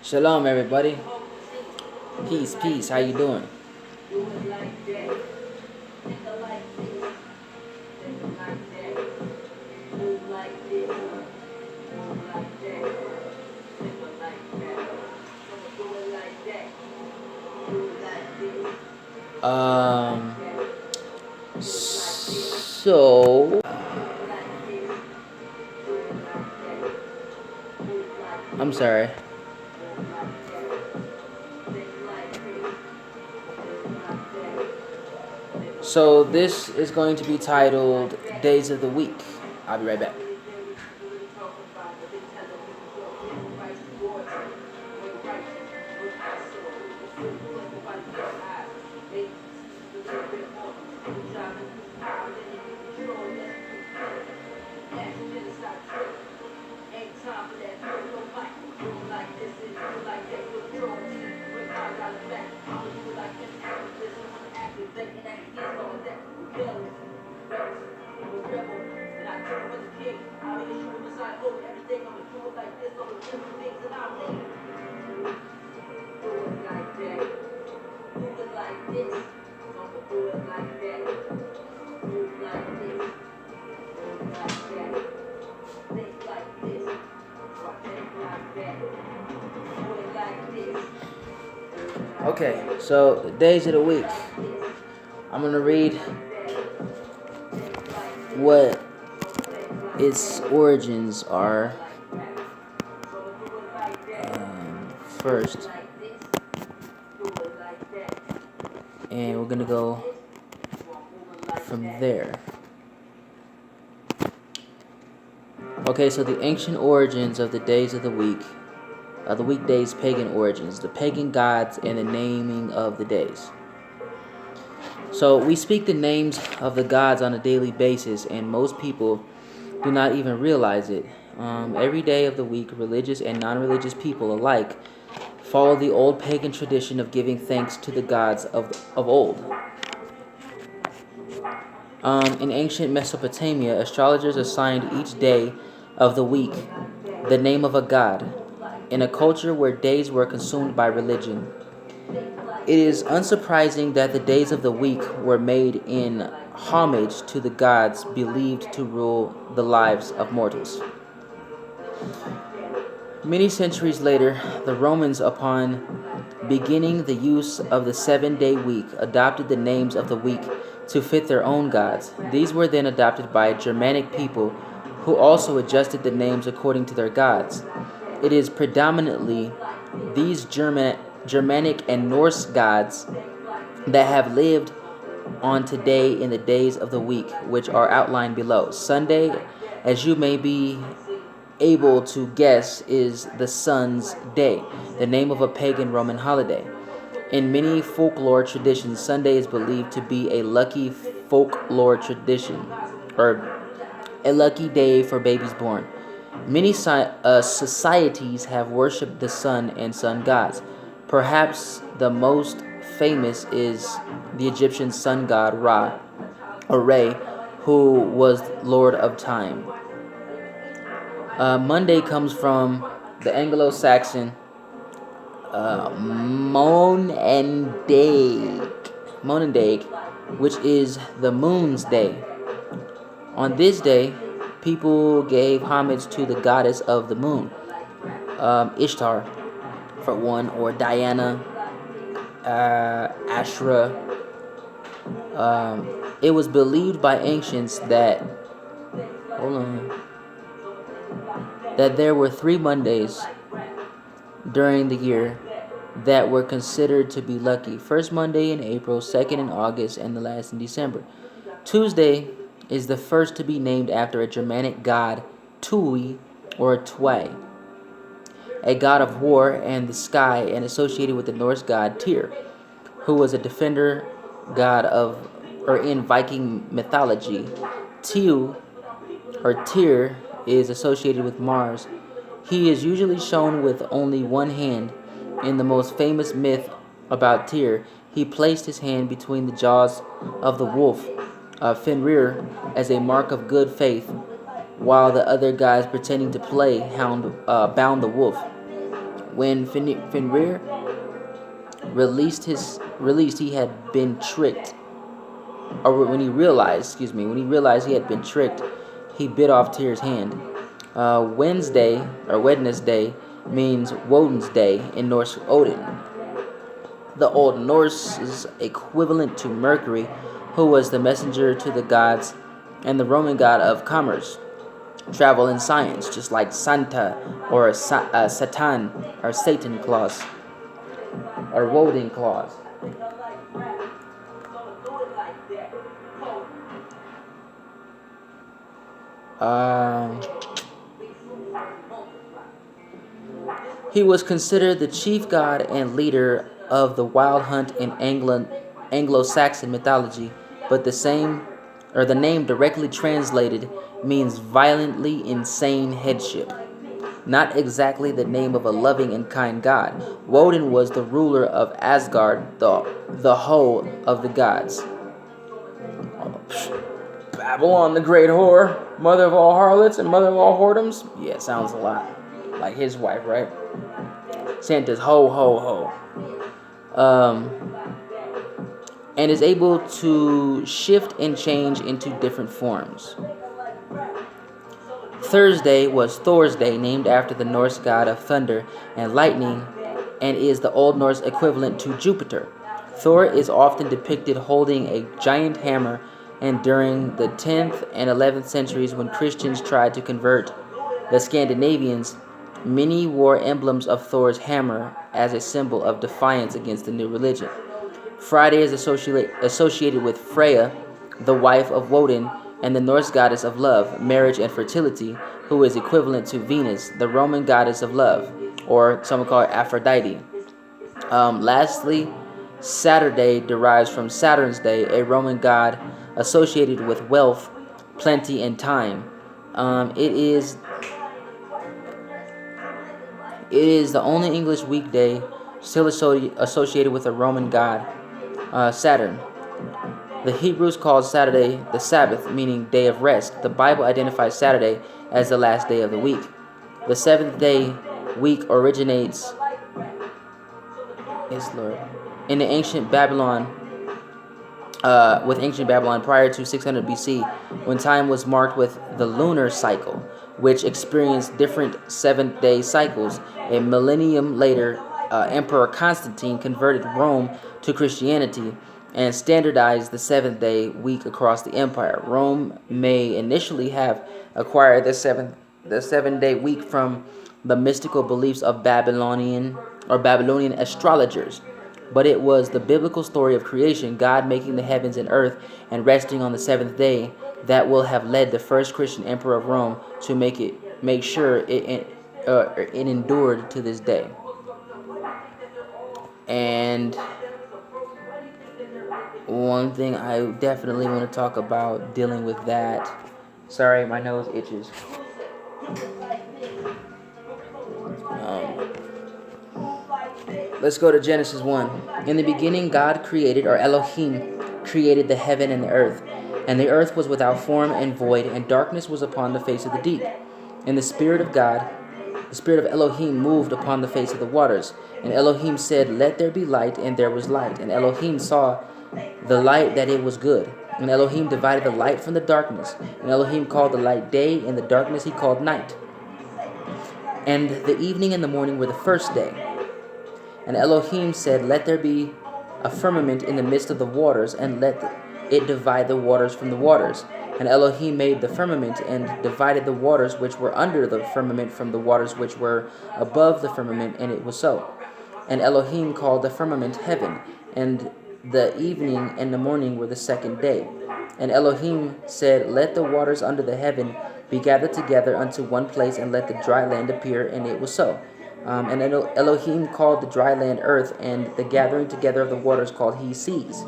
Shalom, everybody. Peace, peace. How you doing? Um. So I'm sorry. So this is going to be titled Days of the Week. I'll be right back. Okay, so days of the week. I'm gonna read what its origins are first, and we're gonna go from there. Okay, so the ancient origins of the days of the week, the weekdays' pagan origins, the pagan gods, and the naming of the days. So we speak the names of the gods on a daily basis, and most people do not even realize it. Every day of the week, religious and non-religious people alike follow the old pagan tradition of giving thanks to the gods of old. In ancient Mesopotamia, astrologers assigned each day of the week the name of a god. In a culture where days were consumed by religion, it is unsurprising that the days of the week were made in homage to the gods believed to rule the lives of mortals. Many centuries later, the Romans, upon beginning the use of the 7-day week, adopted the names of the week to fit their own gods. These were then adopted by Germanic people, who also adjusted the names according to their gods. It is predominantly these Germanic and Norse gods that have lived on today in the days of the week, which are outlined below. Sunday, as you may be able to guess, is the sun's day, the name of a pagan Roman holiday. In many folklore traditions, Sunday is believed to be a lucky folklore tradition, or a lucky day for babies born. Many societies have worshipped the sun and sun gods. Perhaps the most famous is the Egyptian sun god Ra, or Re, who was Lord of Time. Monday comes from the Anglo-Saxon Monendag, which is the moon's day. On this day, people gave homage to the goddess of the moon, Ishtar, for one, or Diana, Ashra. It was believed by ancients that there were 3 Mondays during the year that were considered to be lucky. First Monday in April, second in August, and the last in December. Tuesday is the first to be named after a Germanic god, Tui or Twy, a god of war and the sky, and associated with the Norse god Tyr, who was a defender god in Viking mythology. Tyr is associated with Mars. He is usually shown with only one hand. In the most famous myth about Tyr, he placed his hand between the jaws of the wolf, Fenrir, as a mark of good faith, while the other guys pretending to play bound the wolf. When Fenrir released, he had been tricked, or when he realized he had been tricked, he bit off Tyr's hand. Wednesday means Woden's day in Norse Odin, the Old Norse's equivalent to Mercury, who was the messenger to the gods, and the Roman god of commerce, travel, and science, just like Santa or Satan or Satan Claus or Woden Claus. Um, he was considered the chief god and leader of the wild hunt in Anglo-Saxon mythology, but the name directly translated means violently insane headship. Not exactly the name of a loving and kind god. Woden was the ruler of Asgard, the whole of the gods. Babylon the Great Whore, mother of all harlots and mother of all whoredoms. Yeah, sounds a lot like his wife, right? Santa's ho ho ho. And is able to shift and change into different forms. Thursday was Thor's day, named after the Norse god of thunder and lightning, and is the Old Norse equivalent to Jupiter. Thor is often depicted holding a giant hammer, and during the 10th and 11th centuries, when Christians tried to convert the Scandinavians, many wore emblems of Thor's hammer as a symbol of defiance against the new religion. Friday is associated with Freya, the wife of Woden, and the Norse goddess of love, marriage, and fertility, who is equivalent to Venus, the Roman goddess of love, or some call it Aphrodite. Lastly, Saturday derives from Saturn's day, a Roman god associated with wealth, plenty, and time. It is the only English weekday still associated with a Roman god, Saturn. The Hebrews called Saturday the Sabbath, meaning day of rest. The Bible identifies Saturday as the last day of the week. The seventh-day week originates in the ancient Babylon, prior to 600 BC, when time was marked with the lunar cycle, which experienced different seventh-day cycles. A millennium later, Emperor Constantine converted Rome to Christianity and standardized the seventh-day week across the empire. Rome may initially have acquired the seven-day week from the mystical beliefs of Babylonian astrologers, but it was the biblical story of creation, God making the heavens and earth and resting on the seventh day, that will have led the first Christian emperor of Rome to make sure it endured to this day. And one thing I definitely want to talk about dealing with that. Sorry, my nose itches. Let's go to Genesis 1. In the beginning, God created, or Elohim, created the heaven and the earth. And the earth was without form and void, and darkness was upon the face of the deep. And the Spirit of God, the Spirit of Elohim, moved upon the face of the waters. And Elohim said, "Let there be light," and there was light. And Elohim saw the light that it was good. And Elohim divided the light from the darkness. And Elohim called the light day, and the darkness he called night. And the evening and the morning were the first day. And Elohim said, "Let there be a firmament in the midst of the waters, and let it divide the waters from the waters." And Elohim made the firmament, and divided the waters which were under the firmament from the waters which were above the firmament, and it was so. And Elohim called the firmament heaven, and the evening and the morning were the second day. And Elohim said, "Let the waters under the heaven be gathered together unto one place, and let the dry land appear," and it was so. And Elohim called the dry land earth, and the gathering together of the waters called he seas.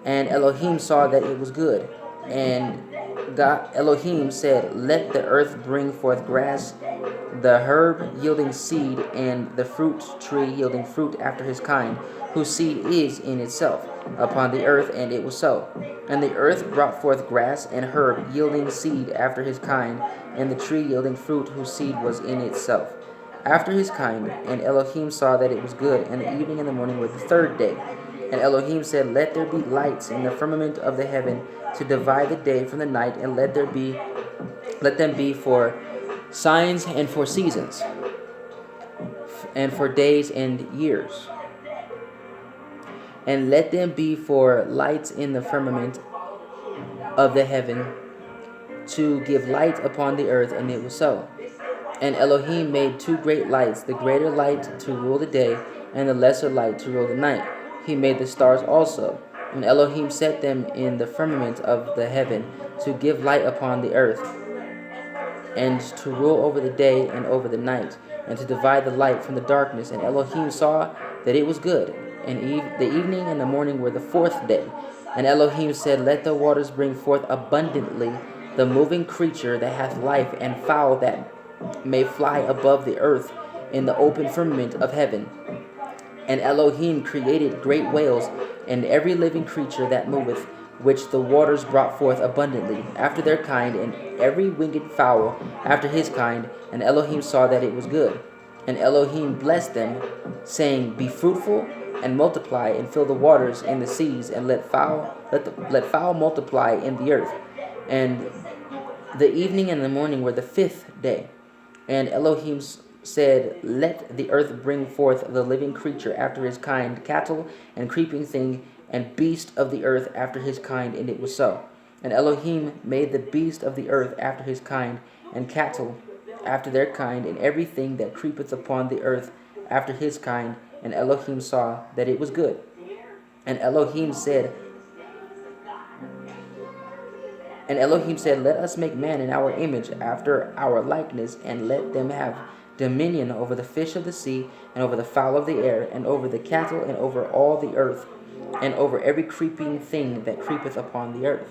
And Elohim saw that it was good. And Elohim said, "Let the earth bring forth grass, the herb yielding seed, and the fruit tree yielding fruit after his kind, whose seed is in itself, upon the earth," and it was so. And the earth brought forth grass and herb yielding seed after his kind, and the tree yielding fruit, whose seed was in itself. after his kind, and Elohim saw that it was good, and the evening and the morning were the third day. And Elohim said, let there be lights in the firmament of the heaven to divide the day from the night, and let them be for signs and for seasons, and for days and years. And let them be for lights in the firmament of the heaven to give light upon the earth, and it was so. And Elohim made two great lights, the greater light to rule the day, and the lesser light to rule the night. He made the stars also. And Elohim set them in the firmament of the heaven to give light upon the earth, and to rule over the day and over the night, and to divide the light from the darkness. And Elohim saw that it was good. And the evening and the morning were the fourth day. And Elohim said, let the waters bring forth abundantly the moving creature that hath life, and fowl that may fly above the earth in the open firmament of heaven. And Elohim created great whales, and every living creature that moveth, which the waters brought forth abundantly, after their kind, and every winged fowl after his kind. And Elohim saw that it was good. And Elohim blessed them, saying, be fruitful, and multiply, and fill the waters and the seas, and let fowl multiply in the earth. And the evening and the morning were the fifth day. And Elohim said, let the earth bring forth the living creature after his kind, cattle and creeping thing, and beast of the earth after his kind, and it was so. And Elohim made the beast of the earth after his kind, and cattle after their kind, and everything that creepeth upon the earth after his kind. And Elohim saw that it was good. And Elohim said, let us make man in our image, after our likeness, and let them have dominion over the fish of the sea, and over the fowl of the air, and over the cattle, and over all the earth, and over every creeping thing that creepeth upon the earth.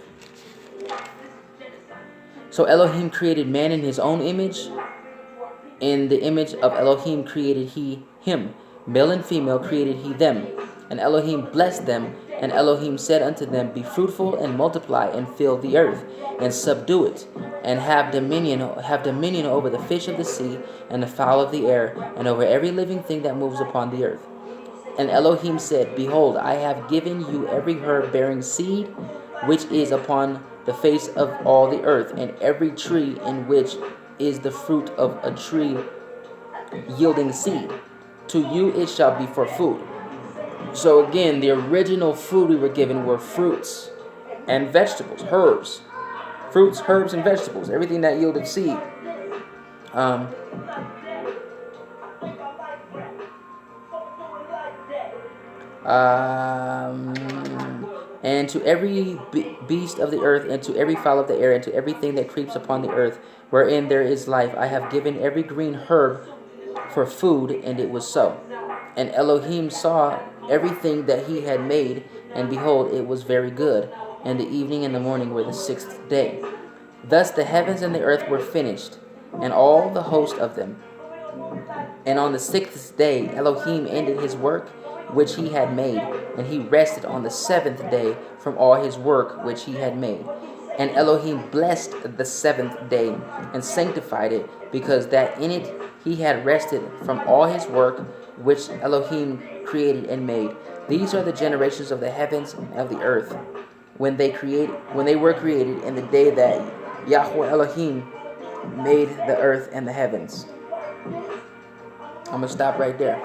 So Elohim created man in his own image. In the image of Elohim created he him. Male and female created he them. And Elohim blessed them. And Elohim said unto them, be fruitful, and multiply, and fill the earth, and subdue it, and have dominion over the fish of the sea, and the fowl of the air, and over every living thing that moves upon the earth. And Elohim said, behold, I have given you every herb bearing seed, which is upon the face of all the earth, and every tree in which is the fruit of a tree yielding seed. To you it shall be for food. So again, the original food we were given were fruits and vegetables, herbs. Fruits, herbs, and vegetables, everything that yielded seed. And to every beast of the earth, and to every fowl of the air, and to everything that creeps upon the earth, wherein there is life, I have given every green herb for food, and it was so. And Elohim saw everything that he had made, and behold, it was very good. And the evening and the morning were the sixth day. Thus the heavens and the earth were finished, and all the host of them. And on the sixth day Elohim ended his work which he had made, and he rested on the seventh day from all his work which he had made. And Elohim blessed the seventh day, and sanctified it, because that in it he had rested from all his work which Elohim created and made. These are the generations of the heavens and of the earth, when they were created, in the day that Yahweh Elohim made the earth and the heavens. I'm going to stop right there.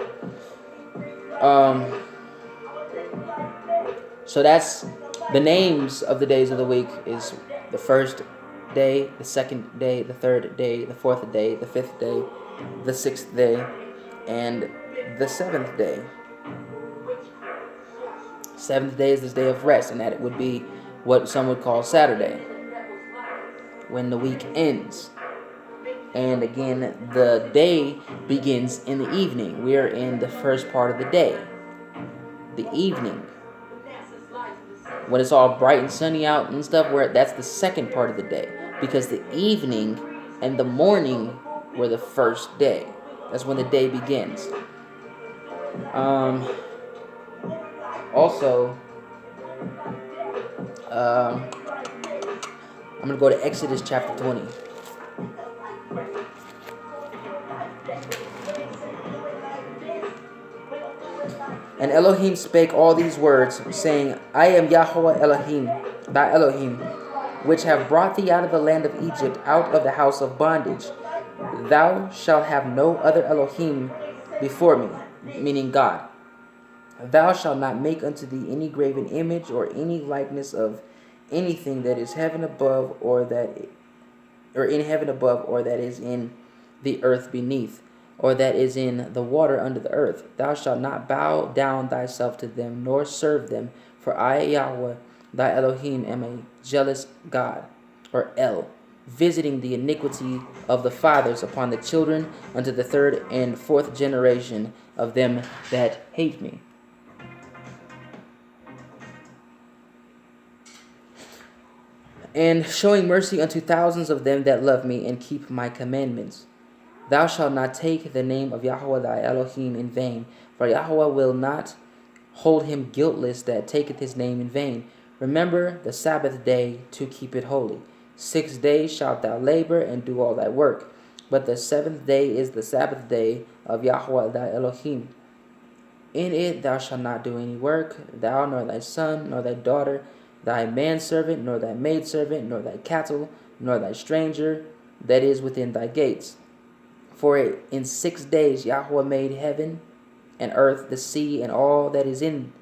So that's the names of the days of the week is the first day, the second day, the third day, the fourth day, the fifth day, the sixth day, and the seventh day. Seventh day is this day of rest, and that it would be what some would call Saturday, when the week ends. And again, the day begins in the evening. We are in the first part of the day, the evening, when it's all bright and sunny out and stuff. Where that's the second part of the day, because the evening and the morning were the first day. That's when the day begins. Also, I'm going to go to Exodus chapter 20. And Elohim spake all these words, saying, I am Yahweh Elohim, thy Elohim, which have brought thee out of the land of Egypt, out of the house of bondage. Thou shalt have no other Elohim before me, meaning God. Thou shalt not make unto thee any graven image or any likeness of anything that is heaven above, or in heaven above, or that is in the earth beneath, or that is in the water under the earth. Thou shalt not bow down thyself to them, nor serve them. For I, Yahweh, thy Elohim, am a jealous God, or El, visiting the iniquity of the fathers upon the children unto the third and fourth generation of them that hate me. And showing mercy unto thousands of them that love me and keep my commandments. Thou shalt not take the name of Yahweh thy Elohim in vain, for Yahweh will not hold him guiltless that taketh his name in vain. Remember the Sabbath day to keep it holy. 6 days shalt thou labor and do all thy work, but the seventh day is the Sabbath day of Yahweh thy Elohim. In it thou shalt not do any work, thou nor thy son, nor thy daughter, thy manservant, nor thy maidservant, nor thy cattle, nor thy stranger that is within thy gates. For in 6 days Yahweh made heaven and earth, the sea, and all that is in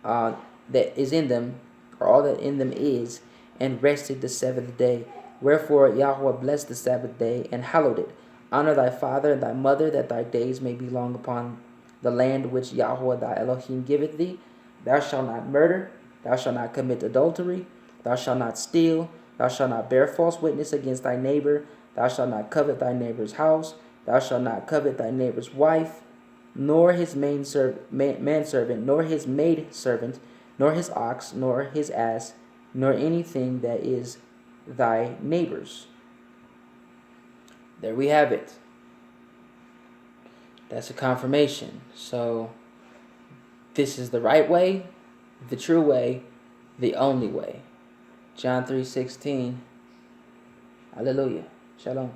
them, or all that in them is, and rested the seventh day. Wherefore Yahweh blessed the Sabbath day and hallowed it. Honor thy father and thy mother, that thy days may be long upon the land which Yahweh thy Elohim giveth thee. Thou shalt not murder, thou shalt not commit adultery, thou shalt not steal, thou shalt not bear false witness against thy neighbor, thou shalt not covet thy neighbor's house, thou shalt not covet thy neighbor's wife, nor his manservant, nor his maidservant, nor his ox, nor his ass, nor anything that is thy neighbor's. There we have it. That's a confirmation. So this is the right way, the true way, the only way. John 3:16. Hallelujah. Shalom.